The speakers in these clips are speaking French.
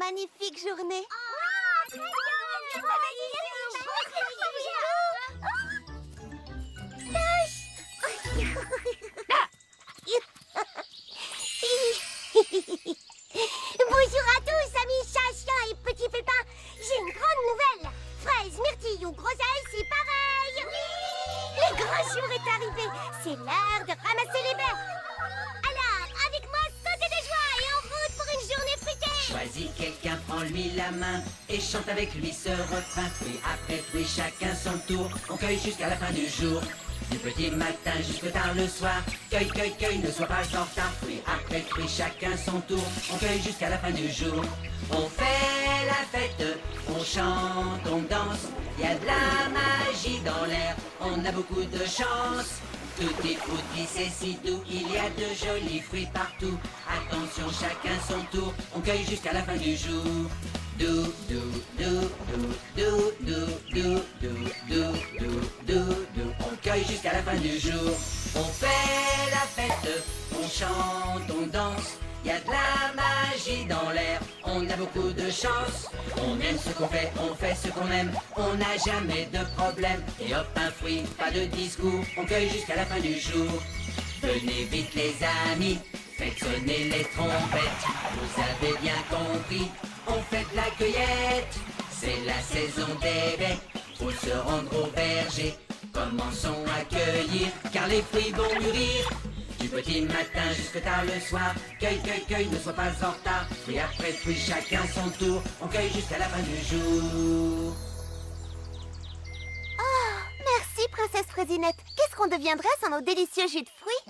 magnifique journée. Bonjour à tous, amis chats et petits pépins. J'ai une grande nouvelle. Fraise, myrtille ou groseille, c'est pareil. Le grand jour est arrivé. C'est l'heure de ramasser les baies. Alors, avec moi, sautez de joie et en route pour une journée fruitée. Choisis quelqu'un, prends-lui la main et chante avec lui ce refrain. Fruit après fruit, chacun son tour. On cueille jusqu'à la fin du jour. Du petit matin jusque tard le soir. Cueille, cueille, cueille, ne sois pas en retard. Fruit après fruit, chacun son tour. On cueille jusqu'à la fin du jour. On fait la fête, on chante, on danse. Il y a de la magie dans l'air, on a beaucoup de chance. Tutti frutti, c'est si doux, il y a de jolis fruits partout. Attention, chacun son tour, on cueille jusqu'à la fin du jour. Dou, dou, dou, dou, dou, dou, dou, dou, dou, dou, dou, dou. On cueille jusqu'à la fin du jour. On fait la fête, on chante, on danse. Il y a de la magie dans l'air, on a beaucoup de chance. On aime ce qu'on fait, on fait ce qu'on aime, on n'a jamais de problème. Et hop, un fruit, pas de discours, on cueille jusqu'à la fin du jour. Venez vite les amis, faites sonner les trompettes. Vous avez bien compris, on fait de la cueillette. C'est la saison des baies, faut se rendre au verger. Commençons à cueillir, car les fruits vont mûrir. Du petit matin jusque tard le soir, cueille, cueille, cueille, ne sois pas en retard. Fruit après fruit, chacun son tour, on cueille jusqu'à la fin du jour. Oh, merci, princesse Fraisinette. Qu'est-ce qu'on deviendrait sans nos délicieux jus de fruits?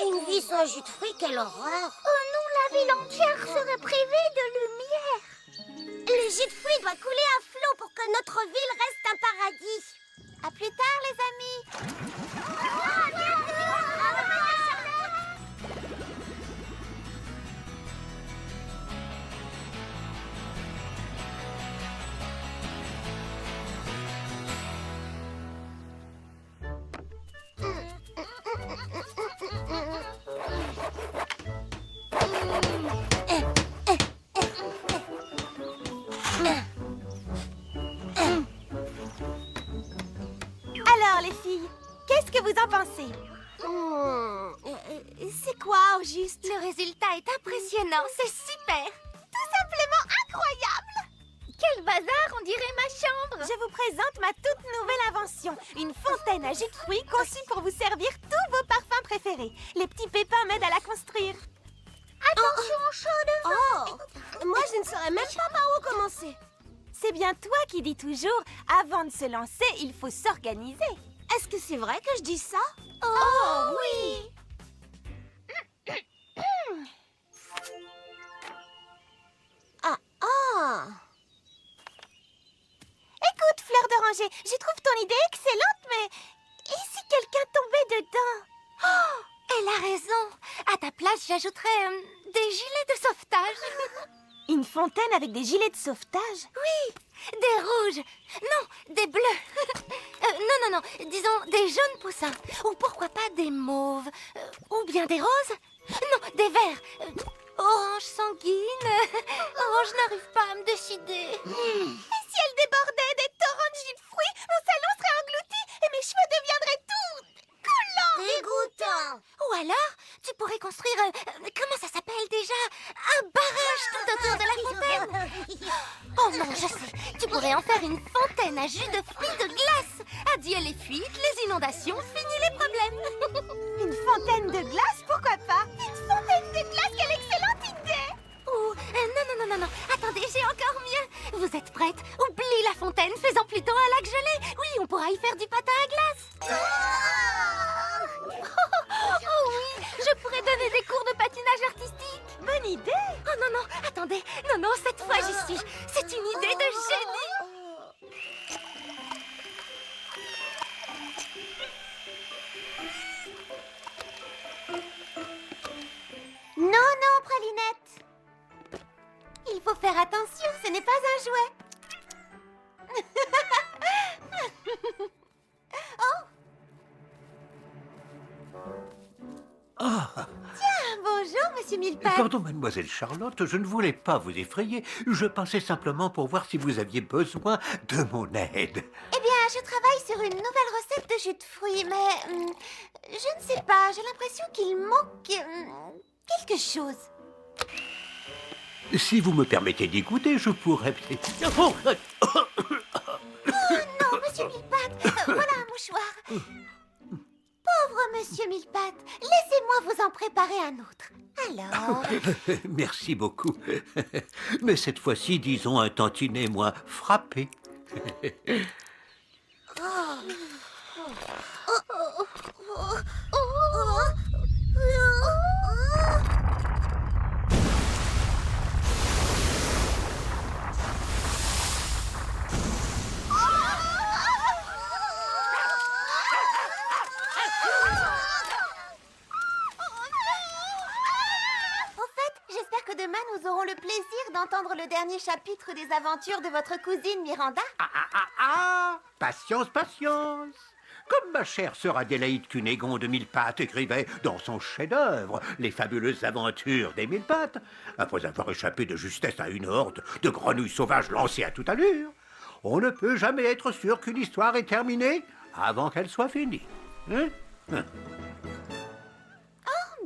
Une vie sans jus de fruits, quelle horreur. Oh non, la ville entière serait privée de lumière. Le jus de fruits doit couler à flot pour que notre ville reste un paradis. À plus tard, les amis. Alors, les filles, qu'est-ce que vous en pensez? C'est quoi, au juste? Le résultat est impressionnant, c'est super. Tout simplement incroyable! Quel bazar, on dirait ma chambre. Je vous présente ma toute nouvelle invention. Une fontaine à jus de fruits conçue pour vous servir tous vos parfums préférés. Les petits pépins m'aident à la construire. Attention, chaud devant. Oh, moi, je ne saurais même pas par où commencer. C'est bien toi qui dis toujours, avant de se lancer, il faut s'organiser. Est-ce que c'est vrai que je dis ça? Oh oui! Ah! Écoute, fleur d'oranger, je trouve ton idée excellente, mais et si quelqu'un tombait dedans? Oh, elle a raison. À ta place, j'ajouterais des gilets de sauvetage. Une fontaine avec des gilets de sauvetage? Oui, des rouges. Non, des bleus. Non, disons des jaunes poussins. Ou pourquoi pas des mauves. Ou bien des roses. Non, des verts. Orange sanguine. Oh, je n'arrive pas à me décider. Et si elle débordait des torrents de jus de fruits, mon salon serait englouti et mes cheveux deviendraient tout collants! Dégoûtant. Ou alors, tu pourrais construire... comment ça s'appelle déjà? Un barrage tout autour de la fontaine. Oh non, je sais. Tu pourrais en faire une fontaine à jus de fruits de glace. Adieu les fuites, les inondations, fini les problèmes. Une fontaine de glace, pourquoi pas? Une fontaine de glace, quelle excellente idée! Ou... non. Attendez, j'ai encore mieux. Vous êtes prête? Oublie la fontaine, faisons plutôt un lac gelé. Oui, on pourra y faire du patin à glace. Oh oui, je pourrais donner des cours de patinage artistique. Bonne idée! Oh non, attendez. Non, cette fois j'y suis. C'est une idée de génie. Non, Pralinette! Il faut faire attention, ce n'est pas un jouet. Bonjour, monsieur monsieur Millepattes. Pardon, mademoiselle Charlotte, je ne voulais pas vous effrayer. Je pensais simplement pour voir si vous aviez besoin de mon aide. Eh bien, je travaille sur une nouvelle recette de jus de fruits, mais je ne sais pas, j'ai l'impression qu'il manque quelque chose. Si vous me permettez d'y goûter, je pourrais... Oh, Non, monsieur Millepattes, voilà un mouchoir. Pauvre monsieur Millepattes, laissez-moi vous en préparer un autre. Alors... merci beaucoup. Mais cette fois-ci, disons un tantinet moins frappé. J'espère que demain nous aurons le plaisir d'entendre le dernier chapitre des aventures de votre cousine Miranda. Patience, patience. Comme ma chère sœur Adélaïde Cunégonde de Millepattes écrivait dans son chef-d'œuvre Les fabuleuses aventures des Millepattes, après avoir échappé de justesse à une horde de grenouilles sauvages lancées à toute allure, on ne peut jamais être sûr qu'une histoire est terminée avant qu'elle soit finie. Hein?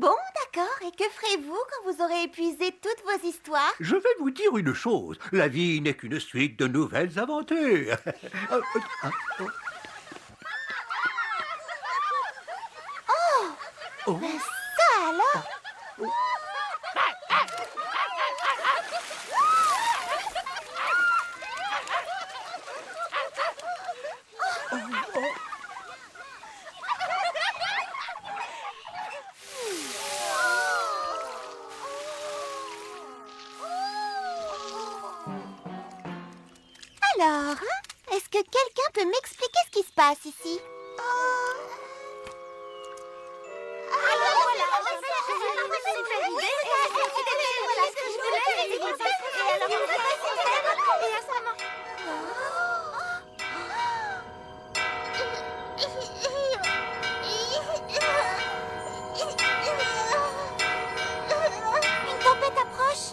Bon, d'accord. Et que ferez-vous quand vous aurez épuisé toutes vos histoires? Je vais vous dire une chose, la vie n'est qu'une suite de nouvelles aventures. Mais ça alors? Alors, hein? Est-ce que quelqu'un peut m'expliquer ce qui se passe ici? Une tempête approche.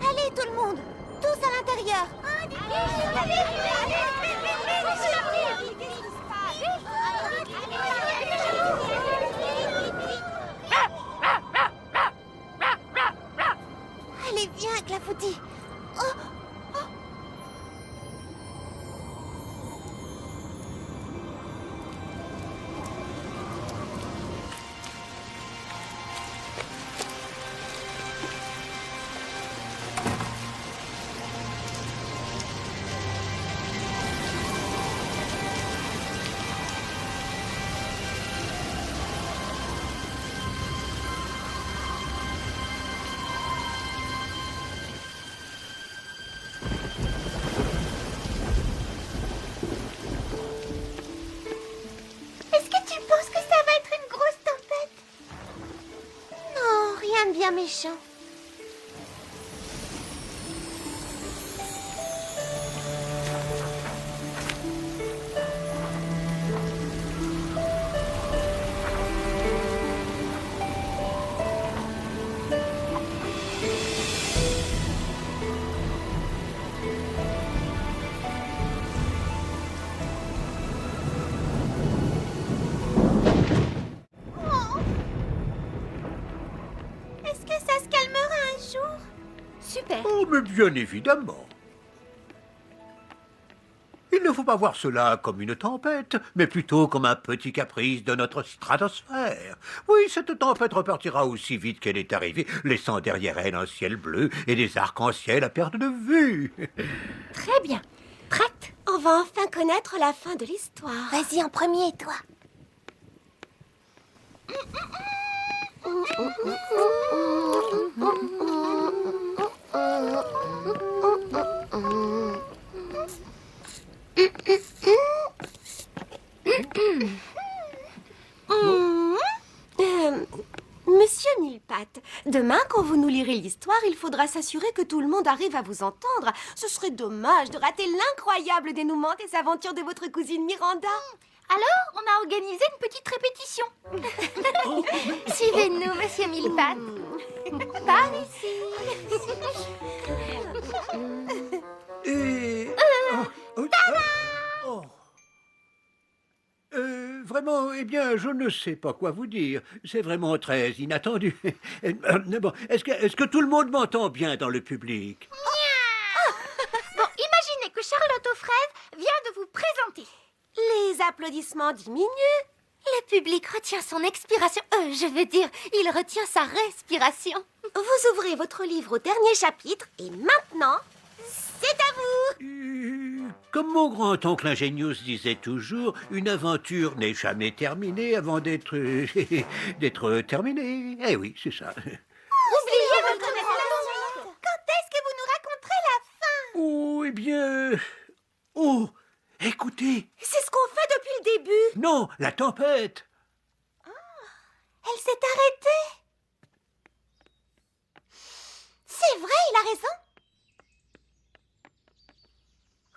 Allez, tout le monde, tous à l'intérieur. Allez, viens, Clafoutis. Est-ce que tu penses que ça va être une grosse tempête? Non, rien de bien méchant. Est-ce que ça se calmera un jour? Super. Oh, mais bien évidemment. Il ne faut pas voir cela comme une tempête, mais plutôt comme un petit caprice de notre stratosphère. Oui, cette tempête repartira aussi vite qu'elle est arrivée, laissant derrière elle un ciel bleu et des arcs-en-ciel à perte de vue. Très bien. Prête? On va enfin connaître la fin de l'histoire. Vas-y en premier, toi. Monsieur Millepattes, demain, quand vous nous lirez l'histoire, il faudra s'assurer que tout le monde arrive à vous entendre. Ce serait dommage de rater l'incroyable dénouement des aventures de votre cousine Miranda. Alors, on a organisé une petite répétition. Suivez-nous, monsieur Millepattes. Par ici. Et... oh. Vraiment, eh bien, je ne sais pas quoi vous dire. C'est vraiment très inattendu. Bon, est-ce que tout le monde m'entend bien dans le public? Bon, imaginez que Charlotte aux fraises vient de vous présenter. Les applaudissements diminuent. Le public retient son expiration. Je veux dire, il retient sa respiration. Vous ouvrez votre livre au dernier chapitre et maintenant, c'est à vous. Comme mon grand-oncle Ingenius disait toujours, une aventure n'est jamais terminée avant d'être... d'être terminée. Eh oui, c'est ça. Oubliez votre conversation. Quand est-ce que vous nous raconterez la fin? Oh, eh bien... Oh, écoutez. C'est ce qu'on fait depuis le début. Non, la tempête. Elle s'est arrêtée. C'est vrai, il a raison.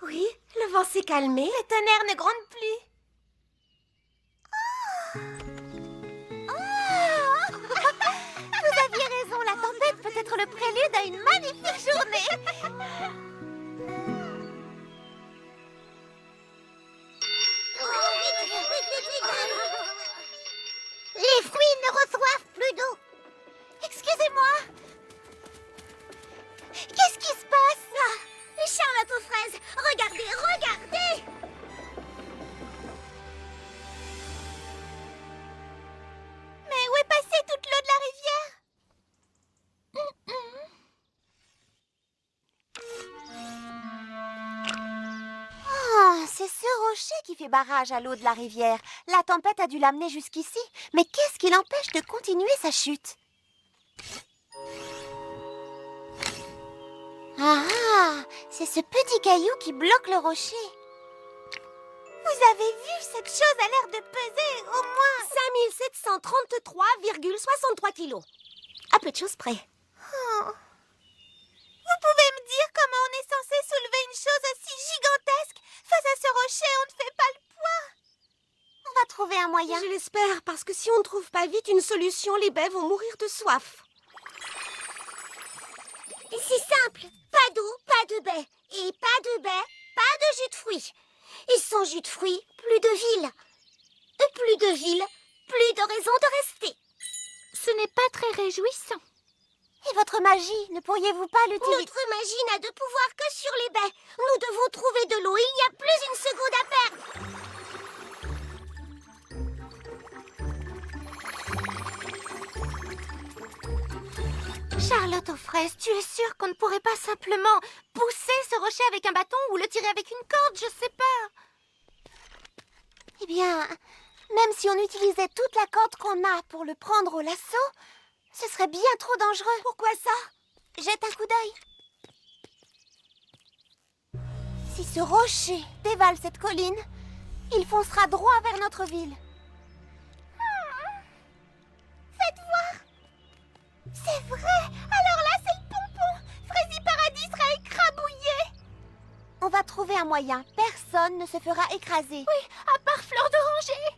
Oui, le vent s'est calmé, les tonnerres ne grondent plus. Vous aviez raison, la tempête peut être le prélude à une magnifique journée. Les fruits ne reçoivent plus d'eau. Excusez-moi. Qu'est-ce qui se passe? Charlotte aux fraises, regardez, regardez! Mais où est passée toute l'eau de la rivière? Oh, c'est ce rocher qui fait barrage à l'eau de la rivière. La tempête a dû l'amener jusqu'ici. Mais qu'est-ce qui l'empêche de continuer sa chute? Ah, c'est ce petit caillou qui bloque le rocher. Vous avez vu, cette chose a l'air de peser au moins 5733,63 kilos. À peu de choses près. Oh. Vous pouvez me dire comment on est censé soulever une chose aussi gigantesque? Face à ce rocher, on ne fait pas le poids. On va trouver un moyen. Je l'espère, parce que si on ne trouve pas vite une solution, les baies vont mourir de soif. C'est simple, pas d'eau, pas de baie. Et pas de baie, pas de jus de fruits. Et sans jus de fruits, plus de ville. Et plus de ville, plus de raison de rester. Ce n'est pas très réjouissant. Et votre magie, ne pourriez-vous pas l'utiliser? Notre magie n'a de pouvoir que sur les baies. Nous devons trouver de l'eau, il n'y a plus une seconde à perdre. Charlotte aux fraises, tu es sûre qu'on ne pourrait pas simplement pousser ce rocher avec un bâton ou le tirer avec une corde, je sais pas. Eh bien, même si on utilisait toute la corde qu'on a pour le prendre au lasso, ce serait bien trop dangereux. Pourquoi ça? Jette un coup d'œil. Si ce rocher dévale cette colline, il foncera droit vers notre ville. Faites voir. C'est vrai. Alors là, c'est le pompon. Frézy Paradis sera écrabouillé. On va trouver un moyen. Personne ne se fera écraser. Oui, à part Fleur d'Oranger.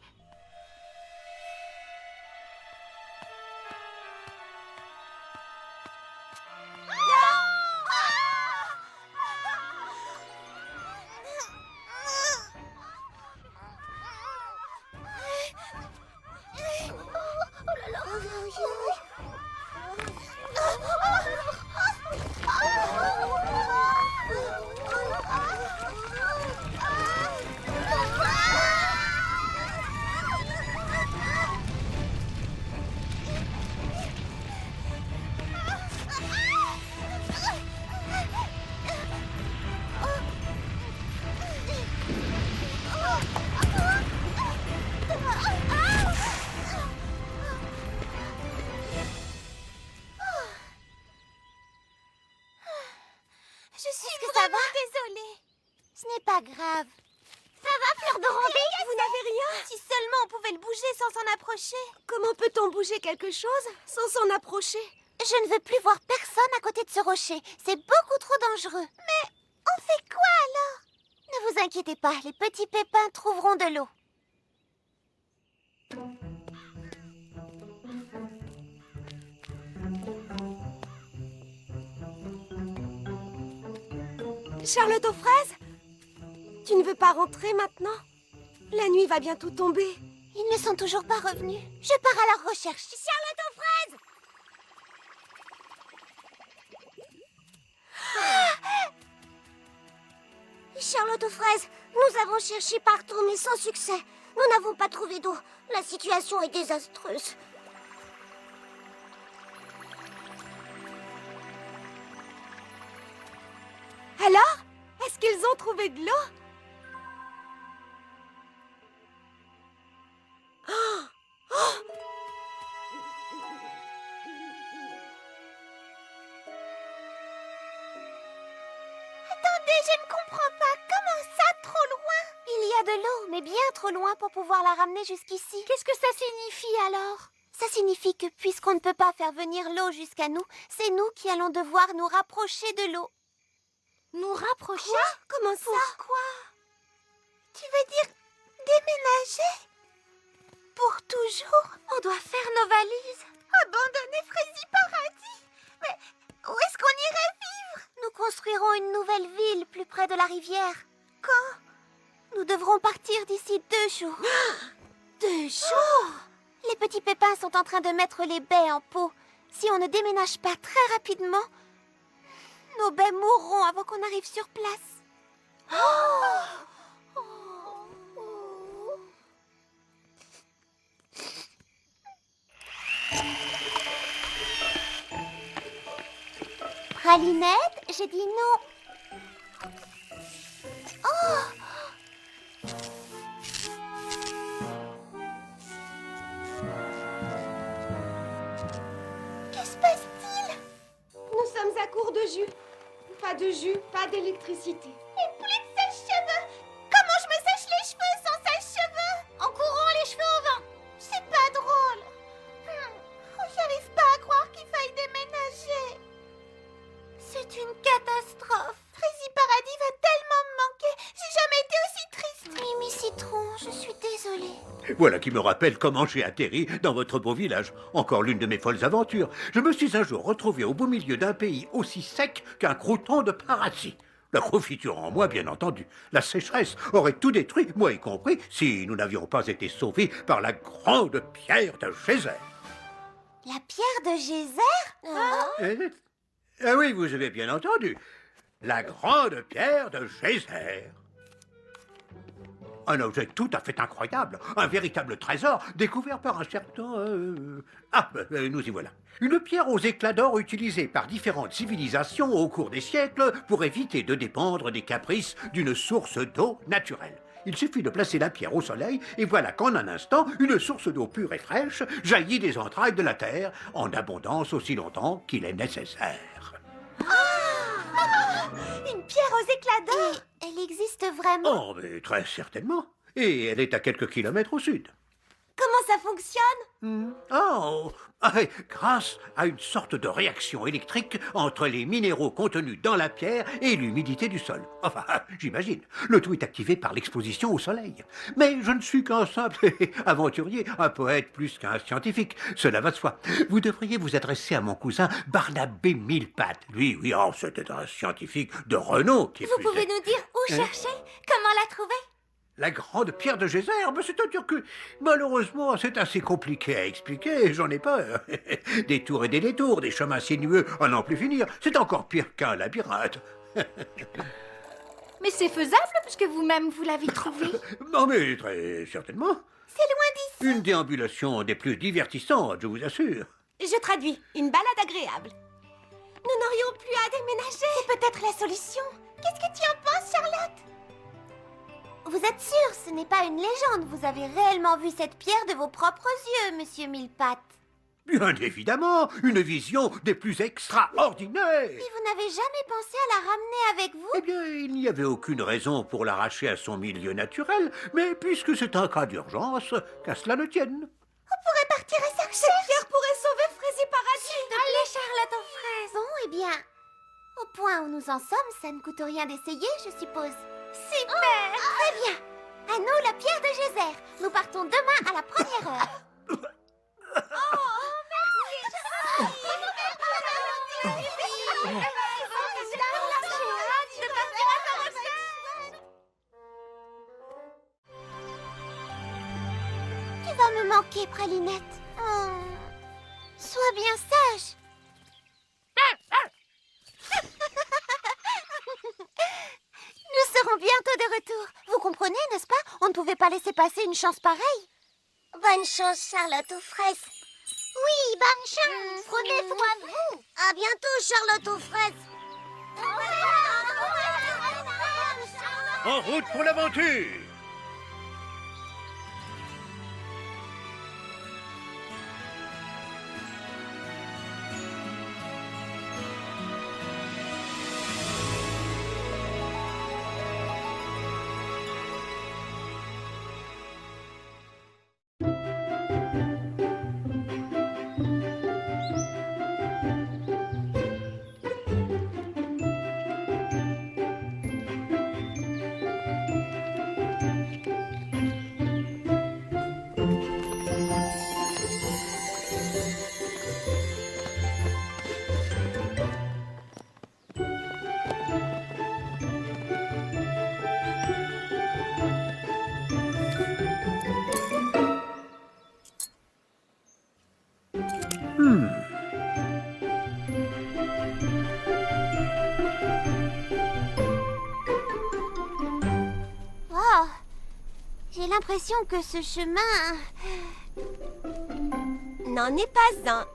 Je suis vraiment désolée. Ce n'est pas grave. Ça va, Fleur d'Oranger? Vous n'avez rien? Si seulement on pouvait le bouger sans s'en approcher. Comment peut-on bouger quelque chose sans s'en approcher? Je ne veux plus voir personne à côté de ce rocher. C'est beaucoup trop dangereux. Mais on fait quoi alors? Ne vous inquiétez pas, les petits pépins trouveront de l'eau. Charlotte aux fraises? Tu ne veux pas rentrer maintenant? La nuit va bientôt tomber. Ils ne sont toujours pas revenus. Je pars à leur recherche. Charlotte aux fraises! Charlotte aux fraises, nous avons cherché partout mais sans succès. Nous n'avons pas trouvé d'eau. La situation est désastreuse. Alors? Est-ce qu'ils ont trouvé de l'eau? Attendez, je ne comprends pas. Comment ça, trop loin? Il y a de l'eau, mais bien trop loin pour pouvoir la ramener jusqu'ici. Qu'est-ce que ça signifie alors? Ça signifie que puisqu'on ne peut pas faire venir l'eau jusqu'à nous, c'est nous qui allons devoir nous rapprocher de l'eau. Nous rapprocher? Quoi? Comment ça? Pourquoi? Tu veux dire déménager? Pour toujours? On doit faire nos valises. Abandonner Frézy Paradis? Mais où est-ce qu'on irait vivre? Nous construirons une nouvelle ville plus près de la rivière. Quand? Nous devrons partir d'ici 2 jours. 2 jours? Les petits pépins sont en train de mettre les baies en pot. Si on ne déménage pas très rapidement, nos baies mourront avant qu'on arrive sur place. Pralinette, j'ai dit non. Que se passe-t-il? Nous sommes à court de jus. Pas de jus, pas d'électricité. Et plus de sèche-cheveux. Comment je me sèche les cheveux sans sèche-cheveux? En courant les cheveux au vent. C'est pas drôle. J'arrive pas à croire qu'il faille déménager. C'est une catastrophe. Frézy Paradis va tellement me manquer. J'ai jamais été aussi triste. Mimi Citron, je suis désolée. Voilà qui me rappelle comment j'ai atterri dans votre beau village. Encore l'une de mes folles aventures. Je me suis un jour retrouvé au beau milieu d'un pays aussi sec qu'un crouton de paradis. La confiture en moi, bien entendu. La sécheresse aurait tout détruit, moi y compris, si nous n'avions pas été sauvés par la grande pierre de Geyser. La pierre de Geyser? Ah oui, vous avez bien entendu. La grande pierre de Geyser. Un objet tout à fait incroyable, un véritable trésor découvert par un certain... nous y voilà. Une pierre aux éclats d'or utilisée par différentes civilisations au cours des siècles pour éviter de dépendre des caprices d'une source d'eau naturelle. Il suffit de placer la pierre au soleil et voilà qu'en un instant, une source d'eau pure et fraîche jaillit des entrailles de la terre en abondance aussi longtemps qu'il est nécessaire. Une pierre aux éclats d'or? Elle existe vraiment? Oh, mais très certainement. Et elle est à quelques kilomètres au sud. Comment ça fonctionne? Grâce à une sorte de réaction électrique entre les minéraux contenus dans la pierre et l'humidité du sol. Enfin, j'imagine. Le tout est activé par l'exposition au soleil. Mais je ne suis qu'un simple aventurier, un poète plus qu'un scientifique. Cela va de soi. Vous devriez vous adresser à mon cousin Barnabé Millepattes. Lui, oui, c'était un scientifique de renom. Vous pouvez nous dire où chercher? Comment la trouver? La grande pierre de Geyser, c'est-à-dire que, malheureusement, c'est assez compliqué à expliquer, j'en ai peur. Des tours et des détours, des chemins sinueux à n'en plus finir, c'est encore pire qu'un labyrinthe. Mais c'est faisable puisque vous-même vous l'avez trouvé. Non mais très certainement. C'est loin d'ici. Une déambulation des plus divertissantes, je vous assure. Je traduis. Une balade agréable. Nous n'aurions plus à déménager. C'est peut-être la solution. Qu'est-ce que tu en penses, Charlotte? Vous êtes sûr, ce n'est pas une légende. Vous avez réellement vu cette pierre de vos propres yeux, monsieur Millepattes. Bien évidemment, une vision des plus extraordinaires. Et vous n'avez jamais pensé à la ramener avec vous? Eh bien, il n'y avait aucune raison pour l'arracher à son milieu naturel, mais puisque c'est un cas d'urgence, qu'à cela ne tienne. On pourrait partir à sa recherche. Cette pierre pourrait sauver Frézy Paradis. Allez, Charlotte aux fraises. Bon, eh bien, au point où nous en sommes, ça ne coûte rien d'essayer, je suppose. Super. Très bien. À nous, la pierre de Geyser. Nous partons demain à la première heure. Tu vas me manquer, Pralinette. Oh. Sois bien sage. Nous serons bientôt de retour. Vous comprenez, n'est-ce pas? On ne pouvait pas laisser passer une chance pareille. Bonne chance, Charlotte aux fraises. Oui, bonne chance. Prenez soin de vous. À bientôt, Charlotte aux fraises. En route pour l'aventure! Oh, j'ai l'impression que ce chemin... N'en est pas un.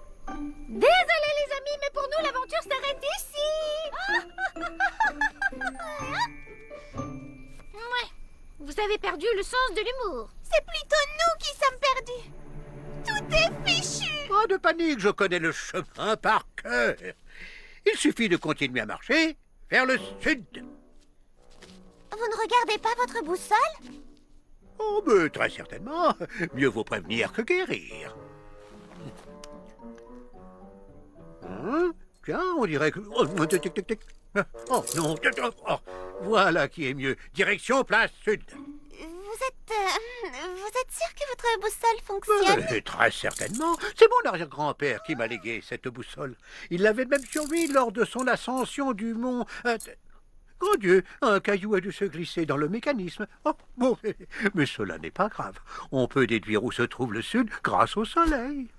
Désolé les amis, mais pour nous l'aventure s'arrête ici. Ouais, vous avez perdu le sens de l'humour. C'est plutôt nous qui sommes perdus. Tout est fichu. Pas de panique, je connais le chemin par cœur. Il suffit de continuer à marcher vers le sud. Vous ne regardez pas votre boussole? Oh, mais très certainement. Mieux vaut prévenir que guérir. Hein? Tiens, on dirait que... Oh, tic, tic, tic. Oh non, oh, voilà qui est mieux. Direction place sud. Vous êtes sûr que votre boussole fonctionne? Très certainement. C'est mon arrière-grand-père qui m'a légué cette boussole. Il l'avait même sur lui lors de son ascension du mont... Grand Dieu, un caillou a dû se glisser dans le mécanisme. Oh, bon, mais cela n'est pas grave. On peut déduire où se trouve le sud grâce au soleil.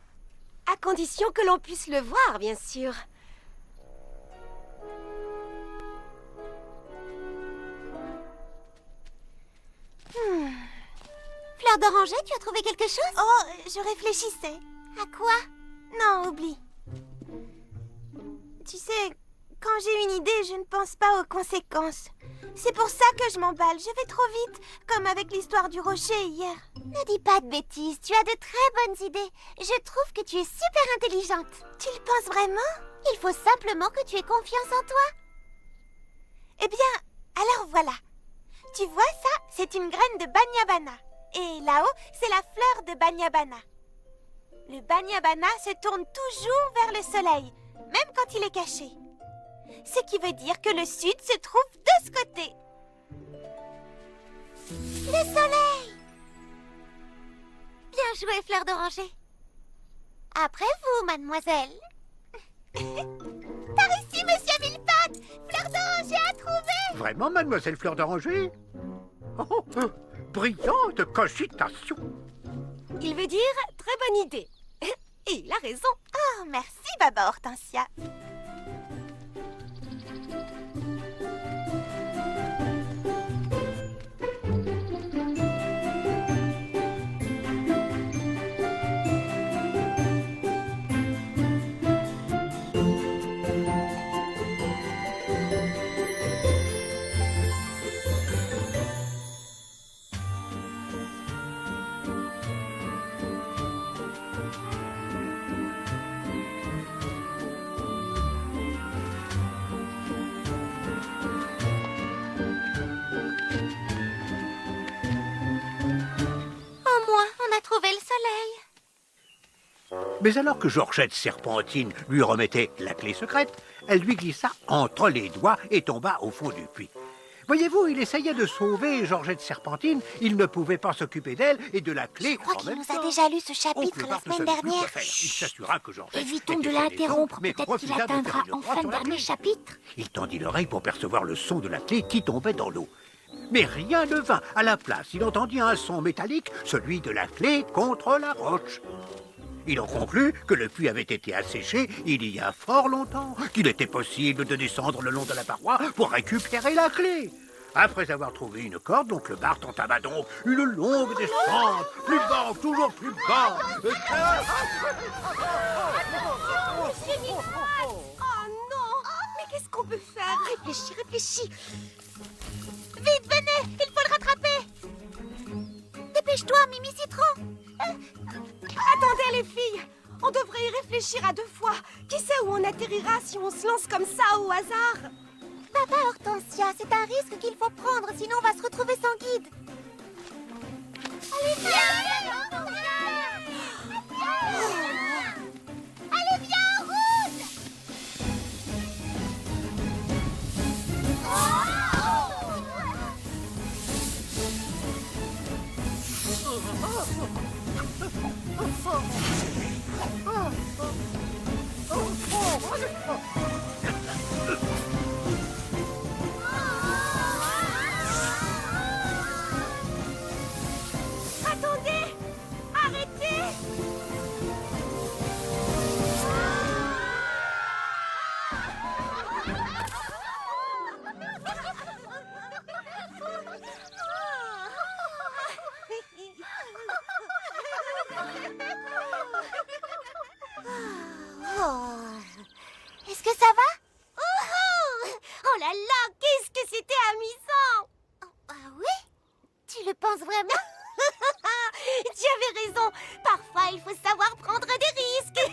À condition que l'on puisse le voir, bien sûr. Fleur d'oranger, tu as trouvé quelque chose? Oh, je réfléchissais. À quoi? Non, oublie. Tu sais, quand j'ai une idée, je ne pense pas aux conséquences. C'est pour ça que je m'emballe. Je vais trop vite, comme avec l'histoire du rocher hier. Ne dis pas de bêtises, tu as de très bonnes idées. Je trouve que tu es super intelligente. Tu le penses vraiment? Il faut simplement que tu aies confiance en toi. Eh bien, alors voilà. Tu vois ça? C'est une graine de banyabana. Et là-haut, c'est la fleur de banyabana. Le banyabana se tourne toujours vers le soleil, même quand il est caché. Ce qui veut dire que le sud se trouve de ce côté. Le soleil! Bien joué, Fleur d'oranger. Après vous, mademoiselle. Par ici, monsieur Millepattes! Fleur d'oranger à trouver! Vraiment, mademoiselle Fleur d'Oranger? Oh, brillante cogitation. Il veut dire très bonne idée. Et il a raison. Oh, merci, Baba Hortensia. Trouver le soleil. Mais alors que Georgette Serpentine lui remettait la clé secrète, elle lui glissa entre les doigts et tomba au fond du puits. Voyez-vous, il essayait de sauver Georgette Serpentine. Il ne pouvait pas s'occuper d'elle et de la clé Je crois en qu'il même nous temps. a déjà lu ce chapitre Oncle la Bart ne semaine savait plus quoi dernière. faire. Il s'assura que Georgette Évitons était de chez les l'interrompre. autres, mais Peut-être qu'il refusa de faire atteindra une croix enfin sur le la dernier clé. chapitre. Il tendit l'oreille pour percevoir le son de la clé qui tombait dans l'eau. Mais rien ne vint. À la place, il entendit un son métallique, celui de la clé contre la roche. Il en conclut que le puits avait été asséché il y a fort longtemps, qu'il était possible de descendre le long de la paroi pour récupérer la clé. Après avoir trouvé une corde, l'oncle Bart entama donc une longue descente, plus bas, toujours plus bas. Oh non! Mais qu'est-ce qu'on peut faire? Réfléchis, réfléchis. Vite, venez, il faut le rattraper. Dépêche-toi, Mimi Citron. Attendez les filles, on devrait y réfléchir à deux fois. Qui sait où on atterrira si on se lance comme ça au hasard? Papa Hortensia, c'est un risque qu'il faut prendre, sinon on va se retrouver sans guide. Allez, viens, Allez, viens, en route. Attendez! Arrêtez! Est-ce que ça va? Oh là là, qu'est-ce que c'était amusant! Ah oui? Tu le penses vraiment? Tu avais raison, parfois il faut savoir prendre des risques.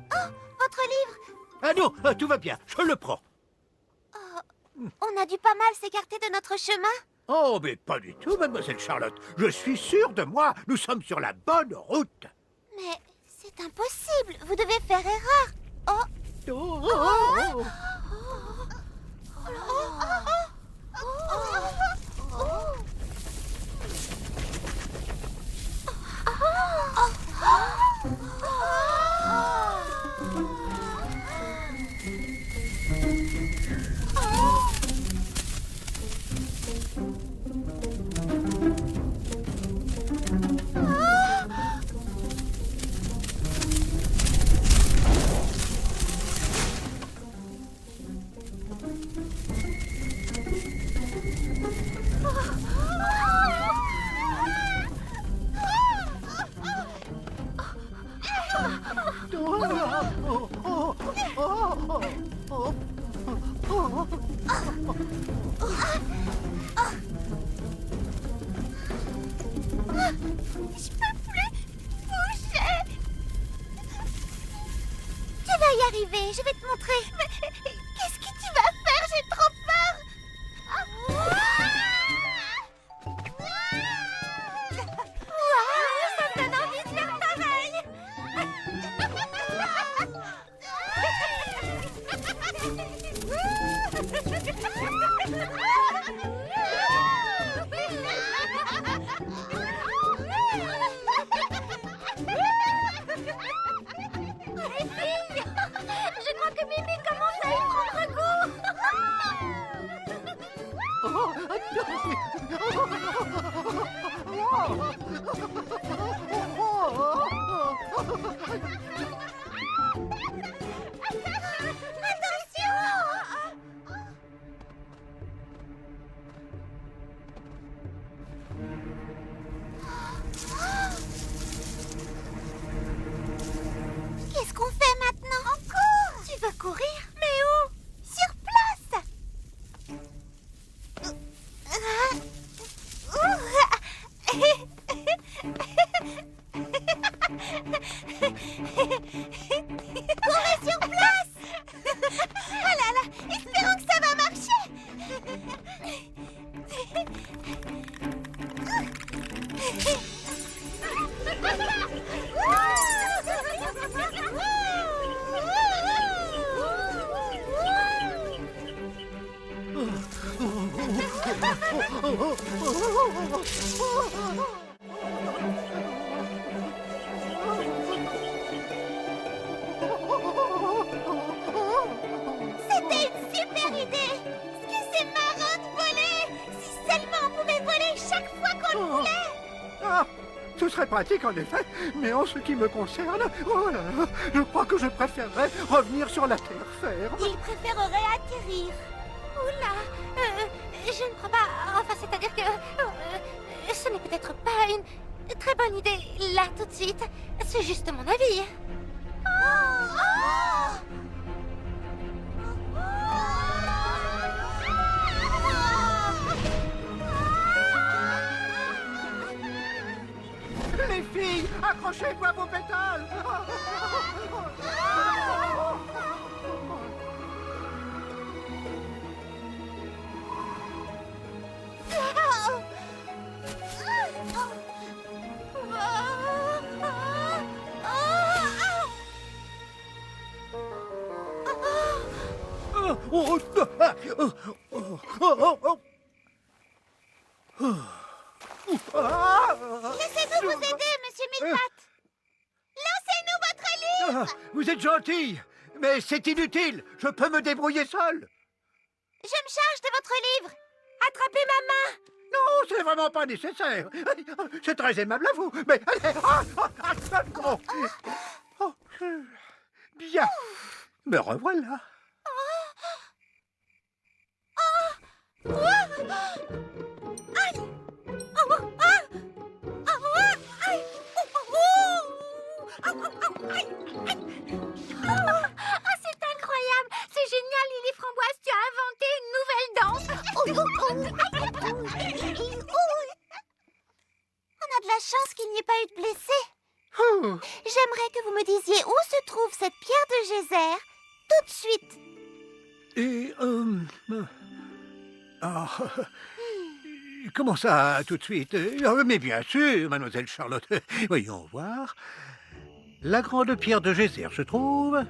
Votre livre? Ah non, tout va bien, je le prends. On a dû pas mal s'écarter de notre chemin. Oh, mais pas du tout, mademoiselle Charlotte. Je suis sûr de moi, nous sommes sur la bonne route. Mais c'est impossible, vous devez faire erreur. Oh, Oh, oh, oh. je peux plus bouger. Tu vas y arriver, je vais te montrer. Mais qu'est-ce que tu vas faire? J'ai trop peur. Waouh, ça me donne envie de faire pareil. Les filles, je crois que Mimi commence à y prendre Qu'est-ce qu'on fait maintenant? Encore? Tu veux courir? Mais où? Sur place. C'était une super idée! Est-ce que c'est marrant de voler? Si seulement on pouvait voler chaque fois qu'on le voulait! Ah, ce serait pratique en effet, mais en ce qui me concerne, oh là là, je crois que je préférerais revenir sur la terre ferme. Il préférerait atterrir. Oula, je ne crois pas... Enfin, c'est-à-dire que... ce n'est peut-être pas une très bonne idée, là, tout de suite. C'est juste mon avis. Les filles, accrochez-vous à vos pétales. Laissez-nous vous aider, Monsieur Mille-Pattes! Lancez-nous votre livre! Vous êtes gentil, mais c'est inutile. Je peux me débrouiller seul. Je me charge de votre livre! Attrapez ma main. Non, c'est vraiment pas nécessaire. C'est très aimable à vous, mais... Oh, bien, me revoilà. Ah, c'est incroyable! C'est génial, Lily Framboise, tu as inventé une nouvelle danse! On a de la chance qu'il n'y ait pas eu de blessés. Oh. J'aimerais que vous me disiez où se trouve cette pierre de geyser, tout de suite. Et, ah, comment ça, tout de suite? Mais bien sûr, mademoiselle Charlotte. Voyons voir. La grande pierre de geyser se trouve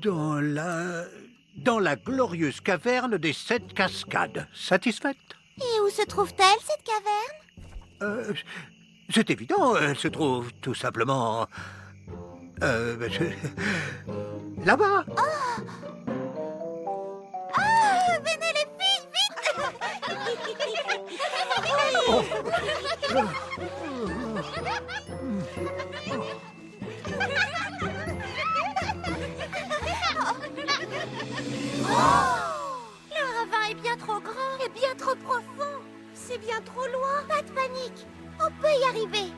dans la glorieuse caverne des 7 cascades. Satisfaite? Et où se trouve-t-elle, cette caverne? C'est évident, elle se trouve tout simplement... là-bas. Venez les filles, vite! Le ravin est bien trop grand et bien trop profond. C'est bien trop loin. Pas de panique, on peut y arriver.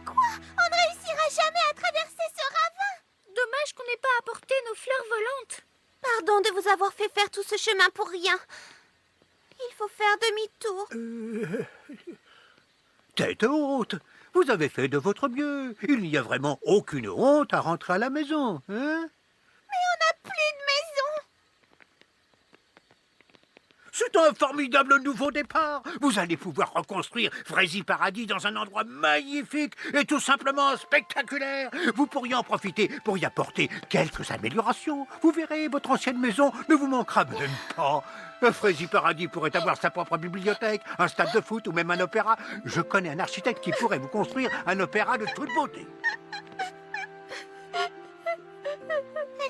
Quoi? On ne réussira jamais à traverser ce ravin? Dommage qu'on n'ait pas apporté nos fleurs volantes. Pardon de vous avoir fait faire tout ce chemin pour rien. Il faut faire demi-tour. Tête haute, vous avez fait de votre mieux. Il n'y a vraiment aucune honte à rentrer à la maison, hein? Plus de maison. C'est un formidable nouveau départ. Vous allez pouvoir reconstruire Frézy Paradis dans un endroit magnifique et tout simplement spectaculaire. Vous pourriez en profiter pour y apporter quelques améliorations. Vous verrez, votre ancienne maison ne vous manquera même pas. Frézy Paradis pourrait avoir sa propre bibliothèque, un stade de foot ou même un opéra. Je connais un architecte qui pourrait vous construire un opéra de toute beauté. Elle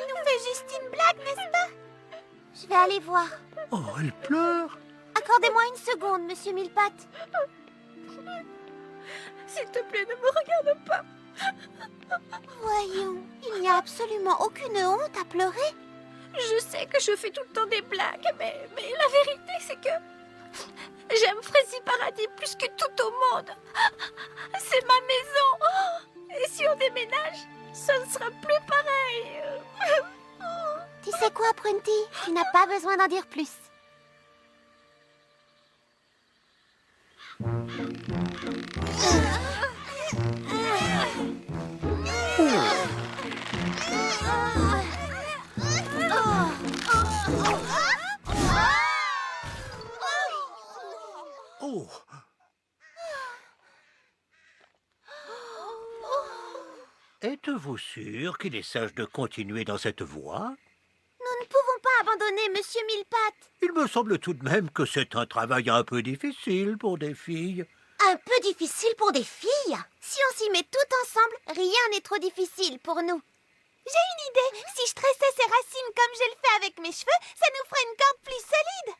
nous fait juste une blague, n'est-ce pas? Je vais aller voir. Oh, elle pleure. Accordez-moi une seconde, Monsieur Mille-Pattes. S'il te plaît, ne me regarde pas. Voyons, il n'y a absolument aucune honte à pleurer. Je sais que je fais tout le temps des blagues, mais la vérité, c'est que j'aime Frézy Paradis plus que tout au monde. C'est ma maison. Et si on déménage, ce ne sera plus pareil. Tu sais quoi, Prunty? Tu n'as pas besoin d'en dire plus. Oh. Êtes-vous sûr qu'il est sage de continuer dans cette voie? Nous ne pouvons pas abandonner Monsieur Mille-Pattes. Il me semble tout de même que c'est un travail un peu difficile pour des filles. Un peu difficile pour des filles. Si on s'y met toutes ensemble, rien n'est trop difficile pour nous. J'ai une idée. Si je tressais ces racines comme je le fais avec mes cheveux, ça nous ferait une corde plus solide.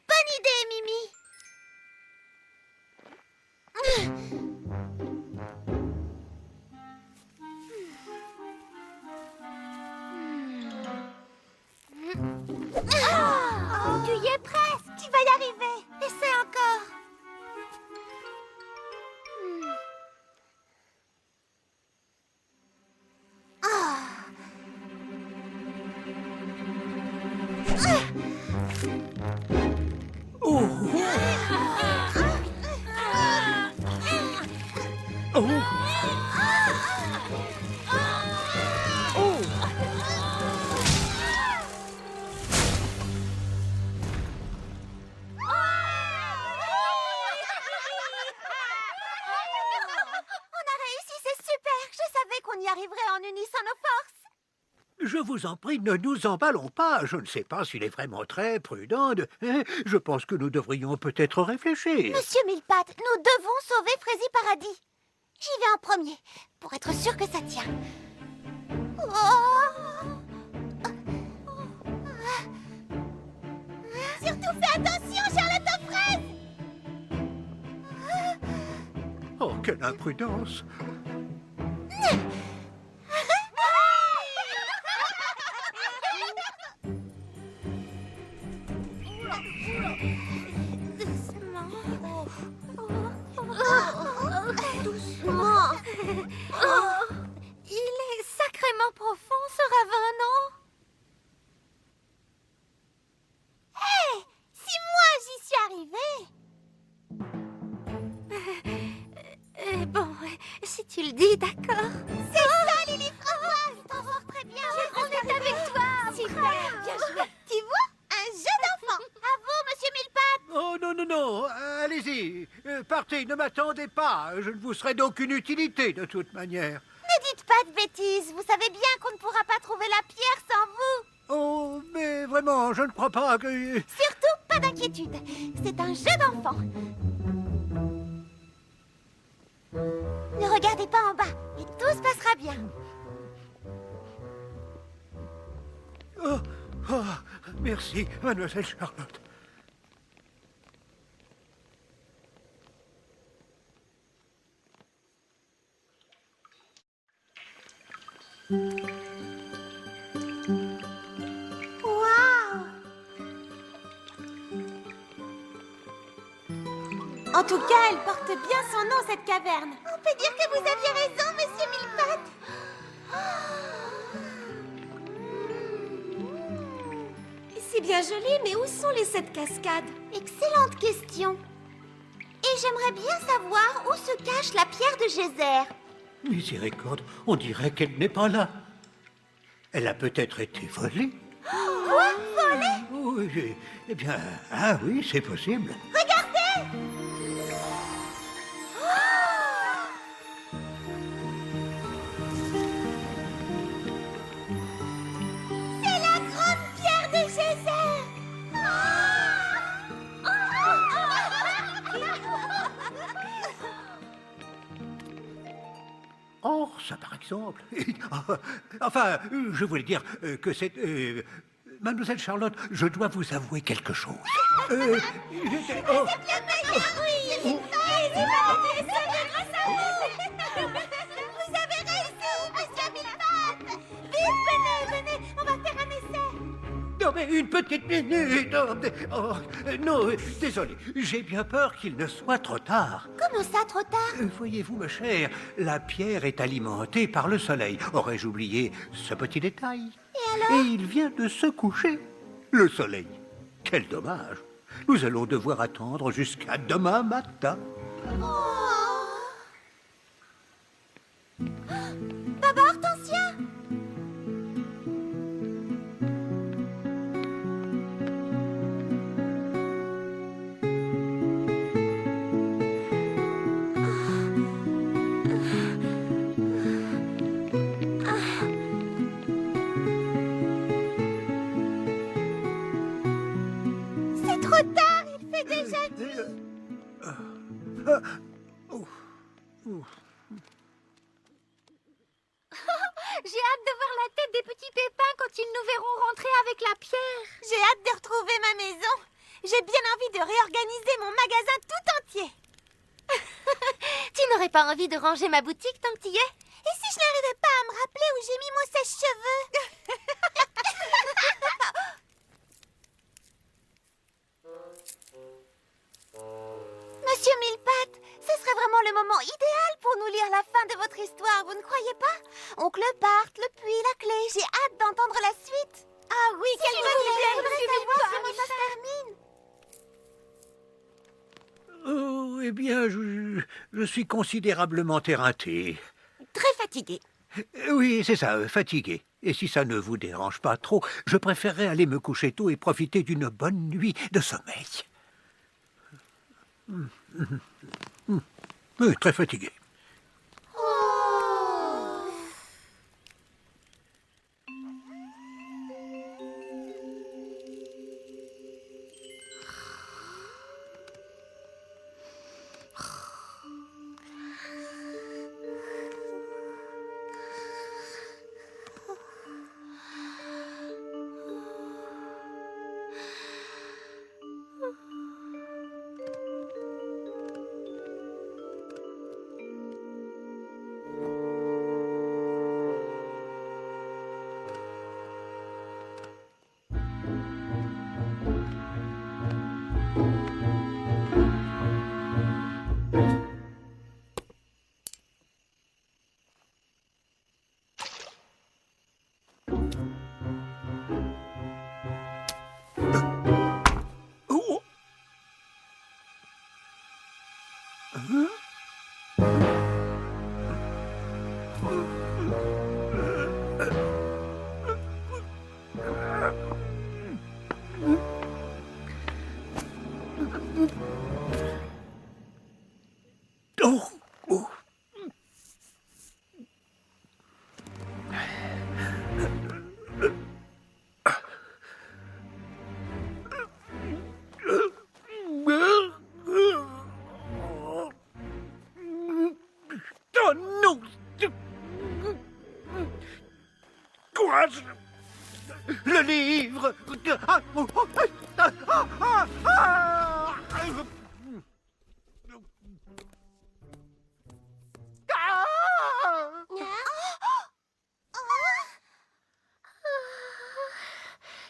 Bonne idée, Mimi. Tu y es presque. Tu vas y arriver. Essaie encore. Y arriverait en unissant nos forces. Je vous en prie, ne nous emballons pas. Je ne sais pas s'il est vraiment très prudent de... Je pense que nous devrions peut-être réfléchir. Monsieur Millepattes, nous devons sauver Frézy Paradis. J'y vais en premier, pour être sûr que ça tient. Surtout fais attention, Charlotte aux fraises. Oh, quelle imprudence! Doucement. Il est sacrément profond, ce ravin, non? Hé, si moi j'y suis arrivée. Bon, si tu le dis, d'accord. C'est ça, Lily Framboise. T'en sors très bien. On est avec toi. Super, bien joué. Tu vois, un jeu d'enfant. À vous, Monsieur Millepattes. Oh, non, non, non. Allez-y. Partez, ne m'attendez pas. Je ne vous serai d'aucune utilité, de toute manière. Ne dites pas de bêtises. Vous savez bien qu'on ne pourra pas trouver la pierre sans vous. Oh, mais vraiment, je ne crois pas que... Surtout, pas d'inquiétude. C'est un jeu d'enfant. Ne regardez pas en bas et tout se passera bien. Oh, oh, merci, mademoiselle Charlotte. Waouh! En tout cas, elle porte bien son nom, cette caverne. On peut dire que vous aviez raison, Monsieur Millepattes. C'est bien joli, mais où sont les 7 cascades? Excellente question. Et j'aimerais bien savoir où se cache la pierre de Geyser. Miséricorde, on dirait qu'elle n'est pas là. Elle a peut-être été volée. Quoi? Volée? Oui, eh bien, ah oui, c'est possible. Regardez! C'est la grande pierre de Geyser! Or, ça par exemple. Enfin, je voulais dire que c'est... Mademoiselle Charlotte, je dois vous avouer quelque chose. J'étais... Oh, Vous avez raison, Monsieur Millepattes! Vite, venez, on va faire un essai! non, mais une petite minute. Non, désolé, j'ai bien peur qu'il ne soit trop tard. Comment ça, trop tard? Voyez-vous, ma chère, la pierre est alimentée par le soleil. Aurais-je oublié ce petit détail? Et alors? Et il vient de se coucher, le soleil. Quel dommage. Nous allons devoir attendre jusqu'à demain matin. Baba Hortensia! trop tard, il fait déjà... J'ai hâte de voir la tête des petits pépins quand ils nous verront rentrer avec la pierre. J'ai hâte de retrouver ma maison. J'ai bien envie de réorganiser mon magasin tout entier. Tu n'aurais pas envie de ranger ma boutique tant que tu y es? Et si je n'arrivais pas à me rappeler où j'ai mis mon sèche-cheveux? Monsieur Millepattes, ce serait vraiment le moment idéal pour nous lire la fin de votre histoire, vous ne croyez pas? Oncle Bart, le puits, la clé, j'ai hâte d'entendre la suite. Ah oui, quelle bonne idée! Je voudrais savoir comment ça se termine. Oh, eh bien, je suis considérablement éreinté. Très fatigué. Oui, c'est ça, fatigué. Et si ça ne vous dérange pas trop, je préférerais aller me coucher tôt et profiter d'une bonne nuit de sommeil. Oui, très fatigué. Oh. Hein? Oh. Oh. Oh non! Courage! Le livre! Ah, oh, oh, ah, ah, ah, ah.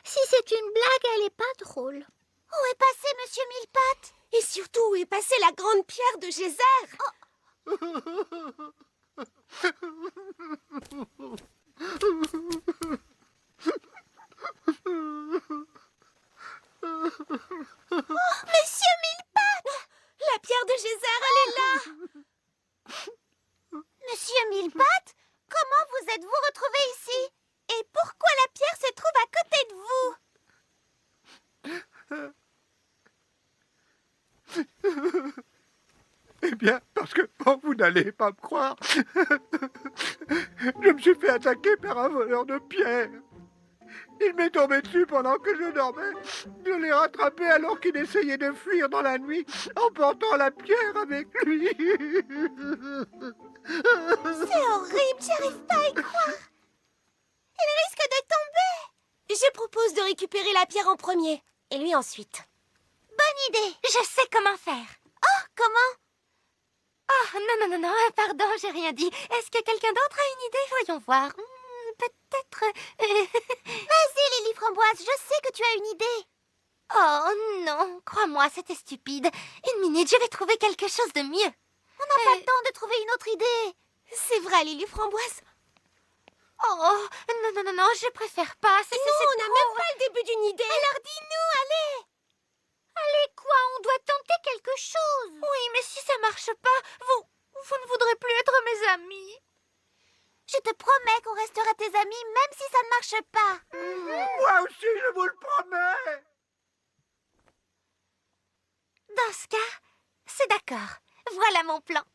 Si c'est une blague, elle est pas drôle. Où est passé Monsieur Millepattes? Et surtout, où est passée la grande pierre de Geyser? Monsieur Millepattes! La pierre de Geyser, elle est là! Monsieur Millepattes, comment vous êtes-vous retrouvé ici? Et pourquoi la pierre se trouve à côté de vous? Eh bien, parce que vous n'allez pas me croire. Je me suis fait attaquer par un voleur de pierres. Il m'est tombé dessus pendant que je dormais. Je l'ai rattrapé alors qu'il essayait de fuir dans la nuit en portant la pierre avec lui. C'est horrible, j'arrive pas à y croire. Il risque de tomber. Je propose de récupérer la pierre en premier, et lui ensuite. Bonne idée. Je sais comment faire. Oh, comment? Oh, non, pardon, j'ai rien dit. Est-ce que quelqu'un d'autre a une idée? Voyons voir. Peut-être... Vas-y, Lily Framboise, je sais que tu as une idée. Oh non, crois-moi, c'était stupide. Une minute, je vais trouver quelque chose de mieux. On n'a pas le temps de trouver une autre idée. C'est vrai, Lily Framboise. Oh, non, je préfère pas. Nous, on n'a même pas le début d'une idée. Alors dis-nous, allez. Allez, quoi, on doit tenter quelque chose. Oui, mais si ça marche pas, vous ne voudrez plus être mes amis. Je te promets qu'on restera tes amis même si ça ne marche pas. Moi aussi, je vous le promets. Dans ce cas, c'est d'accord. Voilà mon plan.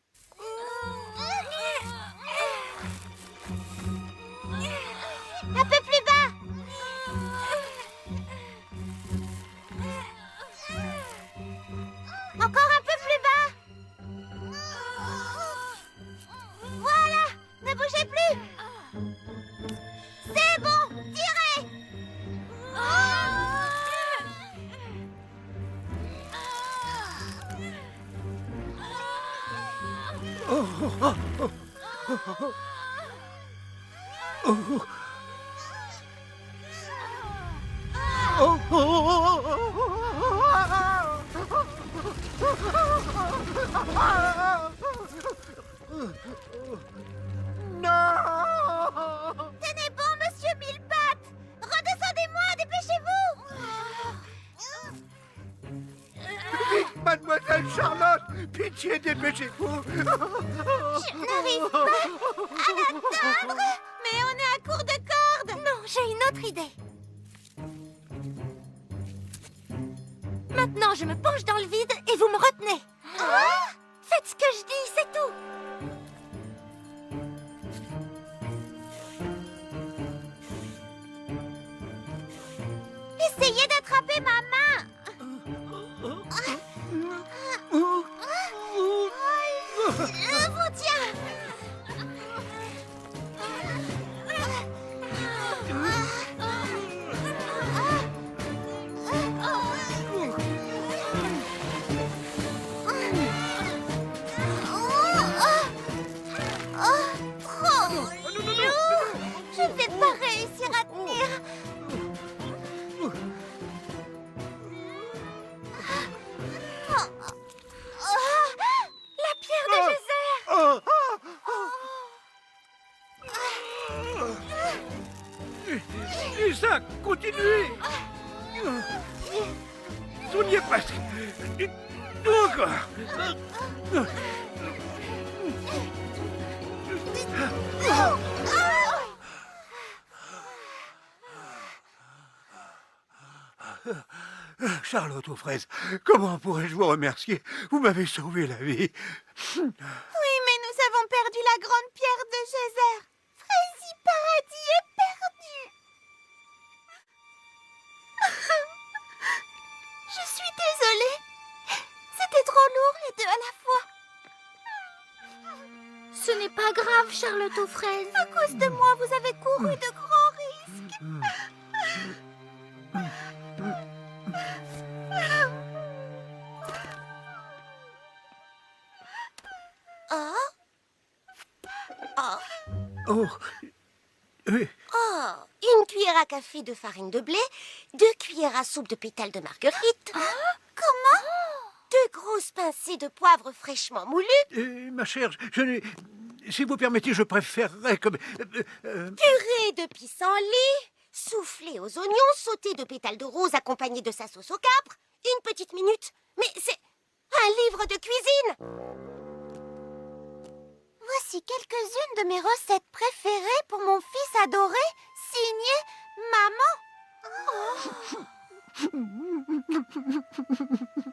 Un peu plus bas. Non! Tenez bon, monsieur Mille-Pattes. Redescendez-moi, dépêchez-vous. Mademoiselle Charlotte, pitié, dépêchez-vous. Je n'arrive pas à l'atteindre. Mais on est à court de cordes. Non, j'ai une autre idée. Maintenant, je me penche dans le vide et vous me retenez. Faites ce que je dis, c'est tout. Essayez d'attraper ma main. Je vous tiens. Trop lourd. Je ne vais pas réussir à tenir. La pierre de Geyser. Oh, Isaac, continuez. On y est presque. Encore. Charlotte aux fraises, comment pourrais-je vous remercier? Vous m'avez sauvé la vie. Oui, mais nous avons perdu la grande pierre de Geyser. Frézy Paradis est perdu. Je suis désolée. C'était trop lourd les deux à la fois. Ce n'est pas grave, Charlotte aux fraises. À cause de moi, vous avez couru de grands risques. Oh, oui. Oh, une cuillère à café de farine de blé, 2 cuillères à soupe de pétales de marguerite. Comment? 2 grosses pincées de poivre fraîchement moulu, Ma chère, je n'ai... Si vous permettez, je préférerais comme... purée de pissenlit, soufflé aux oignons, sauté de pétales de rose accompagné de sa sauce au capre. Une petite minute, mais c'est un livre de cuisine. Voici quelques-unes de mes recettes préférées pour mon fils adoré, signé Maman.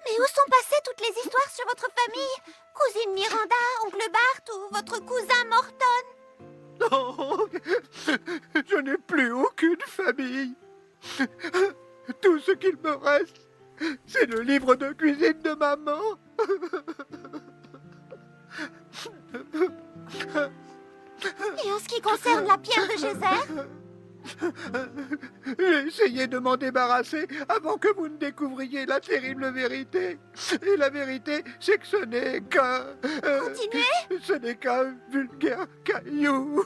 Mais où sont passées toutes les histoires sur votre famille? Cousine Miranda, oncle Bart ou votre cousin Morton? Oh, je n'ai plus aucune famille. Tout ce qu'il me reste, c'est le livre de cuisine de maman. Et en ce qui concerne la pierre de Geyser? J'ai essayé de m'en débarrasser avant que vous ne découvriez la terrible vérité. Et la vérité, c'est que ce n'est qu'un... Continuez. Ce n'est qu'un vulgaire caillou.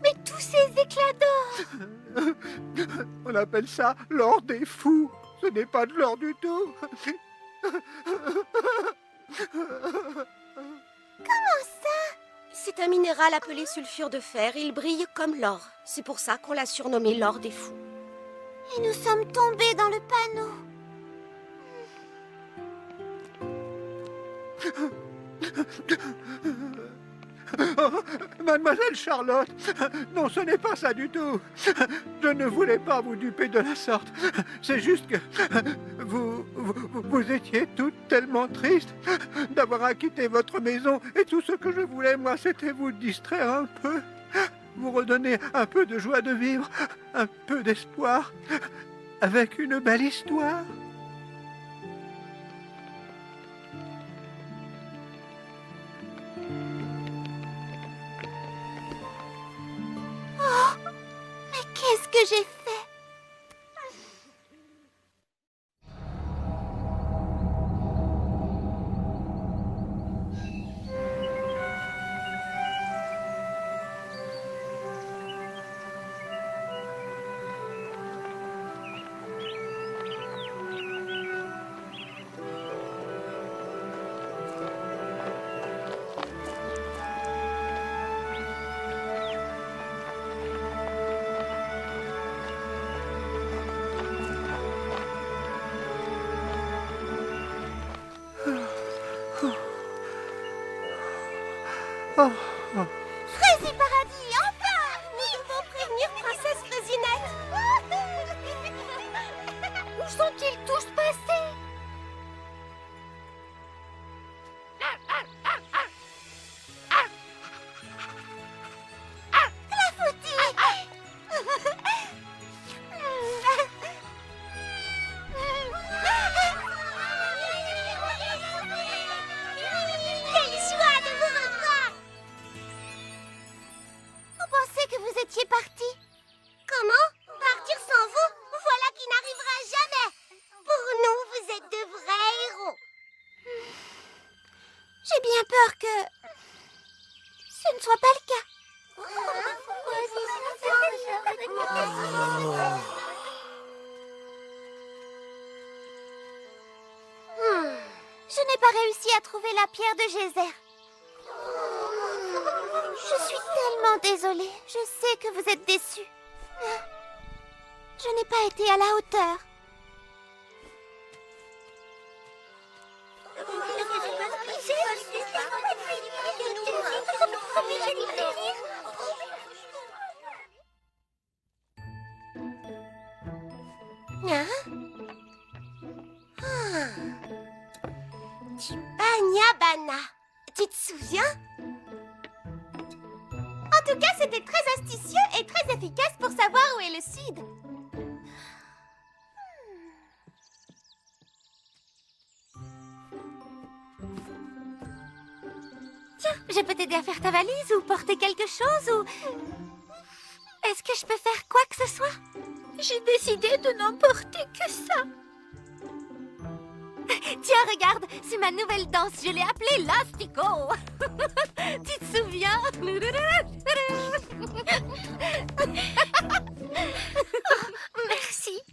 Mais tous ces éclats d'or! On appelle ça l'or des fous. Ce n'est pas de l'or du tout. Comment ça? C'est un minéral appelé sulfure de fer. Il brille comme l'or. C'est pour ça qu'on l'a surnommé l'or des fous. Et nous sommes tombés dans le panneau. Mademoiselle Charlotte, non, ce n'est pas ça du tout. Je ne voulais pas vous duper de la sorte. C'est juste que vous étiez toutes tellement tristes d'avoir à quitter votre maison. Et tout ce que je voulais, moi, c'était vous distraire un peu. Vous redonner un peu de joie de vivre, un peu d'espoir, avec une belle histoire. Qu'est-ce que j'ai fait? Frésie Paradis, enfin! Nous devons prévenir Princesse Fraisinette. Où sont-ils tous passés? Quelle joie de vous revoir. On pensait que vous étiez parti. Comment? Partir sans vous? Voilà qui n'arrivera jamais. Pour nous, vous êtes de vrais héros. J'ai bien peur que ce ne soit pas le cas. Je n'ai pas réussi à trouver la pierre de Geyser. Je suis tellement désolée. Je sais que vous êtes déçus. Je n'ai pas été à la hauteur. Hein? Du Banyabana. Tu te souviens? En tout cas, c'était très astucieux et très efficace pour savoir où est le sud. Tiens, je peux t'aider à faire ta valise ou porter quelque chose ou... Est-ce que je peux faire quoi que ce soit? J'ai décidé de n'emporter que ça. Tiens, regarde, c'est ma nouvelle danse. Je l'ai appelée l'Astico. Tu te souviens? Merci.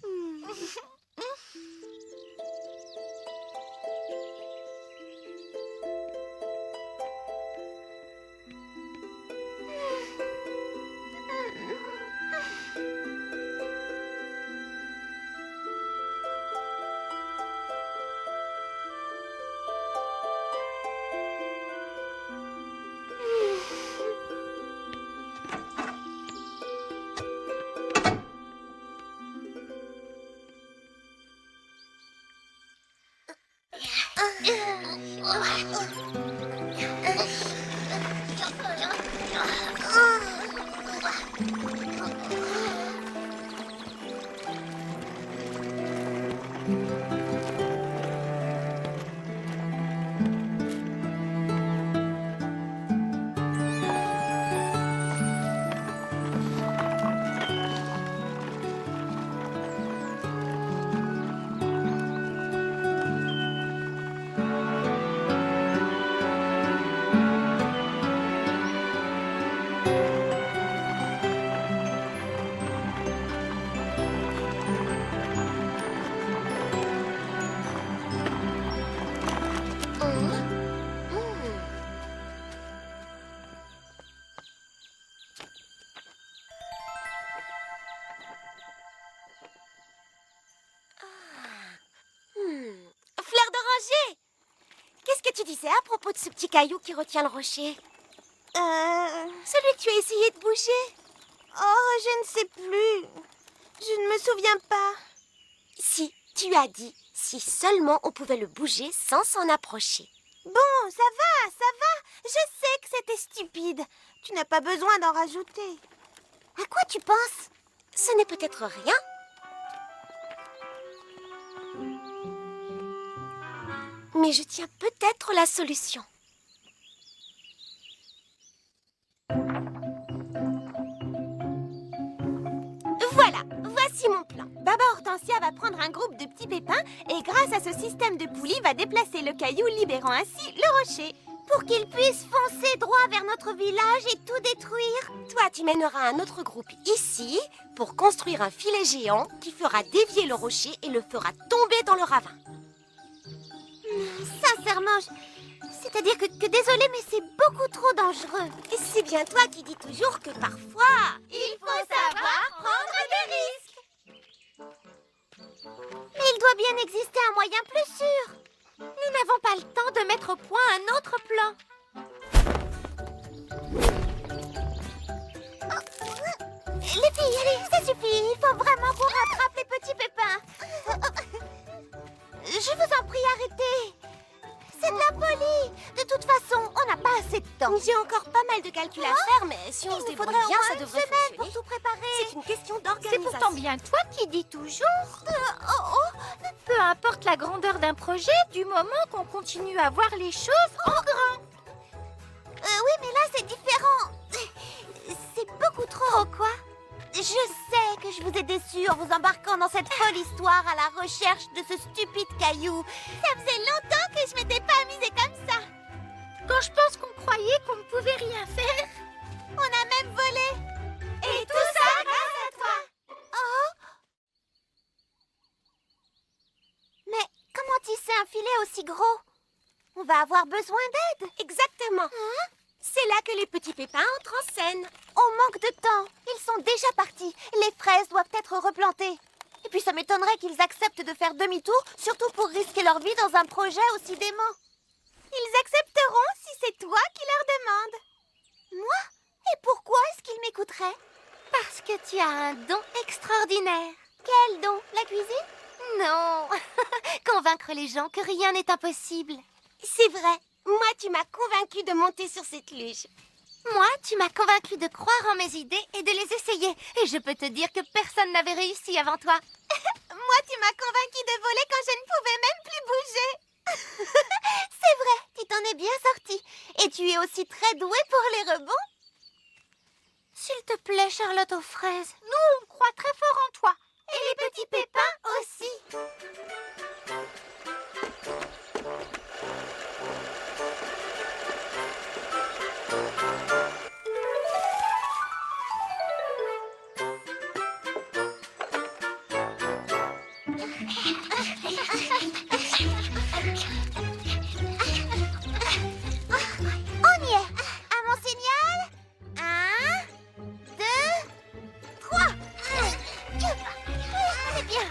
Fleur d'oranger! Qu'est-ce que tu disais à propos de ce petit caillou qui retient le rocher? Celui que tu as essayé de bouger? Oh, je ne sais plus. Je ne me souviens pas. Si, tu as dit, si seulement on pouvait le bouger sans s'en approcher. Bon, ça va, ça va. Je sais que c'était stupide. Tu n'as pas besoin d'en rajouter. À quoi tu penses? Ce n'est peut-être rien. Mais je tiens peut-être la solution. Voilà, voici mon plan. Baba Hortensia va prendre un groupe de petits pépins et grâce à ce système de poulies va déplacer le caillou, libérant ainsi le rocher. Pour qu'il puisse foncer droit vers notre village et tout détruire. Toi, tu mèneras un autre groupe ici pour construire un filet géant qui fera dévier le rocher et le fera tomber dans le ravin. Sincèrement, c'est-à-dire que désolé, mais c'est beaucoup trop dangereux. Et c'est bien toi qui dis toujours que parfois... Il faut savoir prendre des risques. Mais il doit bien exister un moyen plus sûr. Nous n'avons pas le temps de mettre au point un autre plan. Les filles, allez, ça suffit. Il faut vraiment qu'on rattrape les petits pépins. Je vous en prie, arrêtez. C'est de la folie. De toute façon, on n'a pas assez de temps. J'ai encore pas mal de calculs à faire, mais si on Il se nous débrouille faudrait au bien, moins ça une devrait semaine pour fonctionner. tout préparer. C'est une question C'est d'organisation. pourtant bien toi qui dis toujours. Peu importe la grandeur d'un projet, du moment qu'on continue à voir les choses en grand. Oui, mais là, c'est différent. C'est beaucoup trop. Quoi? Je sais que je vous ai déçu en vous embarquant dans cette folle histoire à la recherche de ce stupide caillou. Ça faisait longtemps que je m'étais pas amusée comme ça. Quand je pense qu'on croyait qu'on ne pouvait rien faire. On a même volé. Et tout ça grâce à toi. Oh. Mais comment tisser un filet aussi gros? On va avoir besoin d'aide. Exactement. C'est là que les petits pépins entrent en scène. On manque de temps. Ils sont déjà partis. Les fraises doivent être replantées. Et puis ça m'étonnerait qu'ils acceptent de faire demi-tour, surtout pour risquer leur vie dans un projet aussi dément. Ils accepteront si c'est toi qui leur demandes. Moi? Et pourquoi est-ce qu'ils m'écouteraient? Parce que tu as un don extraordinaire. Quel don? La cuisine? Non. Convaincre les gens que rien n'est impossible. C'est vrai. Moi, tu m'as convaincue de monter sur cette luge. Moi, tu m'as convaincue de croire en mes idées et de les essayer. Et je peux te dire que personne n'avait réussi avant toi. Moi, tu m'as convaincue de voler quand je ne pouvais même plus bouger. C'est vrai, tu t'en es bien sortie. Et tu es aussi très douée pour les rebonds. S'il te plaît, Charlotte aux fraises, nous, on croit très fort en toi. Et les petits pépins aussi. On y est. À mon signal. 1, 2, 3. C'est bien.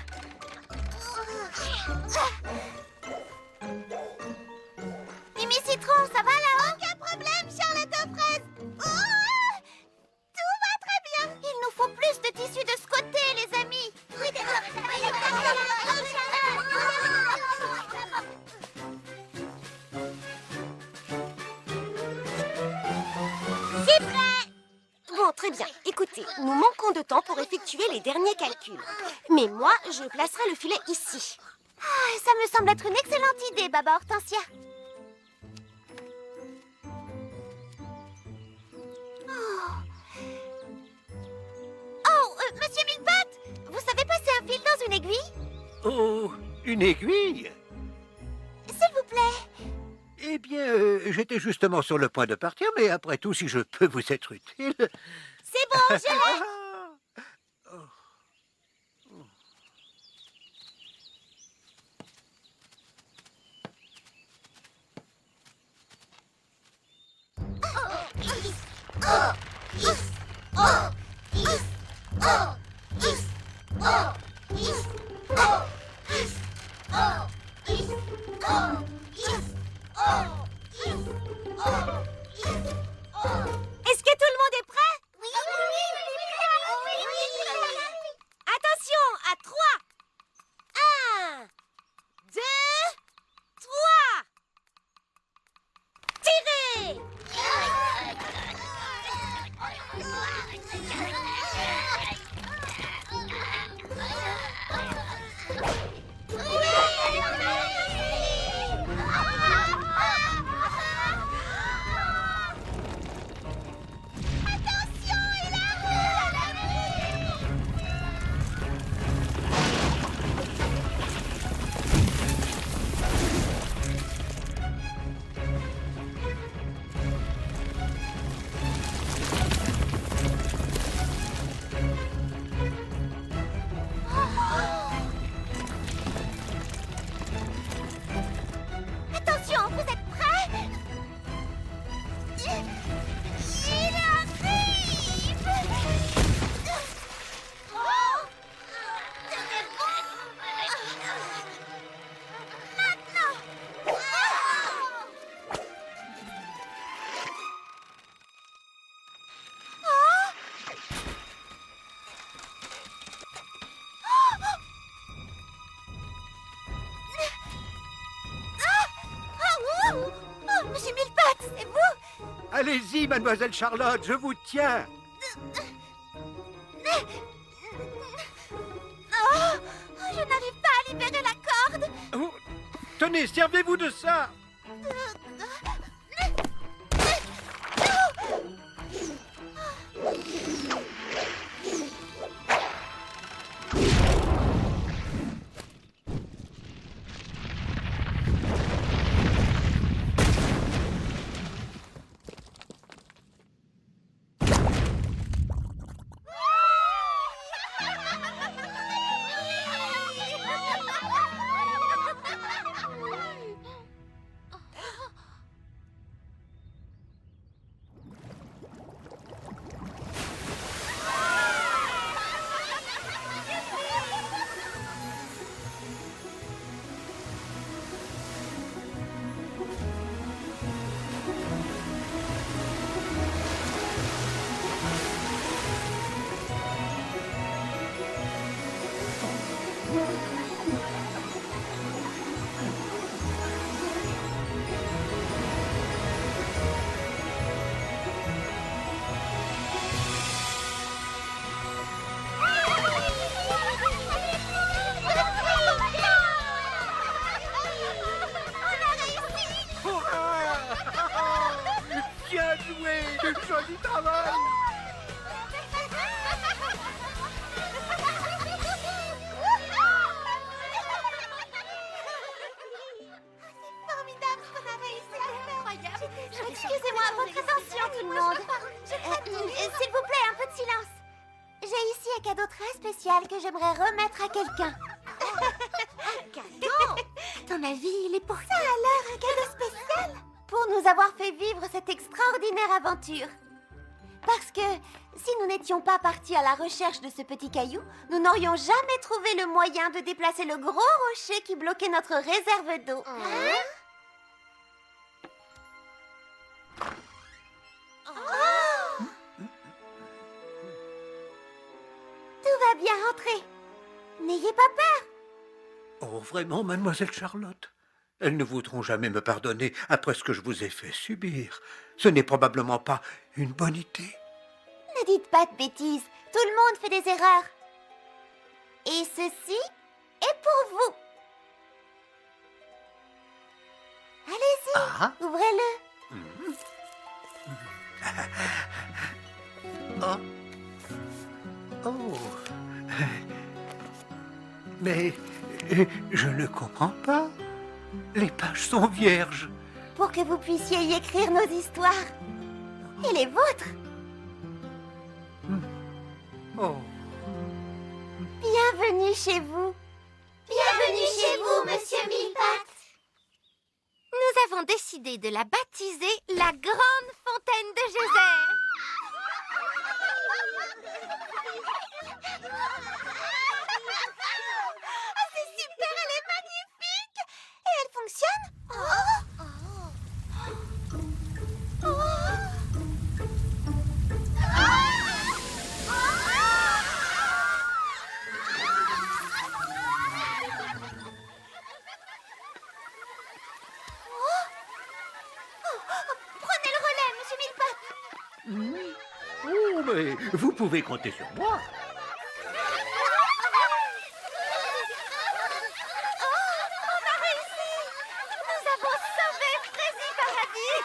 Mimi Citron, ça va là-haut? Aucun problème, Charlotte aux fraises. Tout va très bien. Il nous faut plus de tissu de ce côté, les amis. C'est prêt! Bon, très bien. Écoutez, nous manquons de temps pour effectuer les derniers calculs. Mais moi, je placerai le filet ici. Ça me semble être une excellente idée, Baba Hortensia. Monsieur Millepattes, vous savez passer un fil dans une aiguille? Oh, une aiguille? S'il vous plaît. Eh bien, j'étais justement sur le point de partir, mais après tout, si je peux vous être utile... C'est bon, je l'ai! Est-ce que tout le monde est prêt? Oui. Attention, à 3. 1, 2, 3. Tirez! Allez-y, mademoiselle Charlotte, je vous tiens. Oh, je n'arrive pas à libérer la corde. Oh, tenez, servez-vous de ça. Bien joué, joli travail. Formidable ce qu'on a réussi à faire. Incroyable. Excusez-moi, votre attention tout le monde. S'il vous plaît, un peu de silence. J'ai ici un cadeau très spécial que j'aimerais remettre à quelqu'un. Un cadeau? Ton avis, il est pour Ça a l'air un cadeau spécial pour nous avoir fait vivre cette extraordinaire aventure. Parce que si nous n'étions pas partis à la recherche de ce petit caillou, nous n'aurions jamais trouvé le moyen de déplacer le gros rocher qui bloquait notre réserve d'eau. Tout va bien, entrez. N'ayez pas peur. Oh, vraiment, mademoiselle Charlotte? Elles ne voudront jamais me pardonner après ce que je vous ai fait subir. Ce n'est probablement pas une bonne idée. Ne dites pas de bêtises. Tout le monde fait des erreurs. Et ceci est pour vous. Allez-y, Ah. ouvrez-le. Oh. Oh. Mais je ne comprends pas. Les pages sont vierges. Pour que vous puissiez y écrire nos histoires. Et les vôtres. Oh. Bienvenue chez vous. Bienvenue chez vous, monsieur Millepattes. Nous avons décidé de la baptiser la Grande Fontaine de Geyser. C'est super, elle est magnifique. Et elle fonctionne? Prenez le relais, monsieur Millepattes. Oh, mais vous pouvez compter sur moi. On a réussi. Nous avons sauvé Frézy Paradis.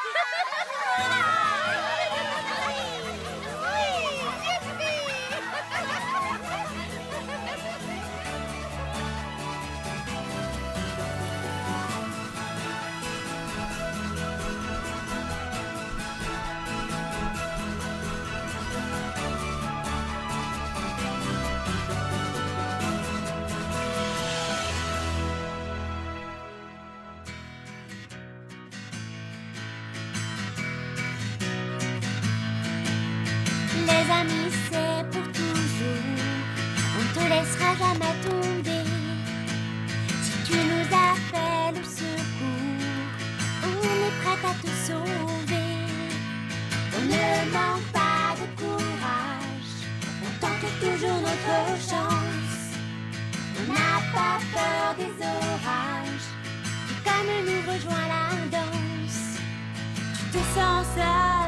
Les amis, c'est pour toujours. On te laissera jamais tomber. Si tu nous appelles au secours, on est prêt à te sauver. On ne manque pas de courage. On tente toujours notre chance. On n'a pas peur des orages. Tout comme nous rejoint la danse. Tu te sens seul.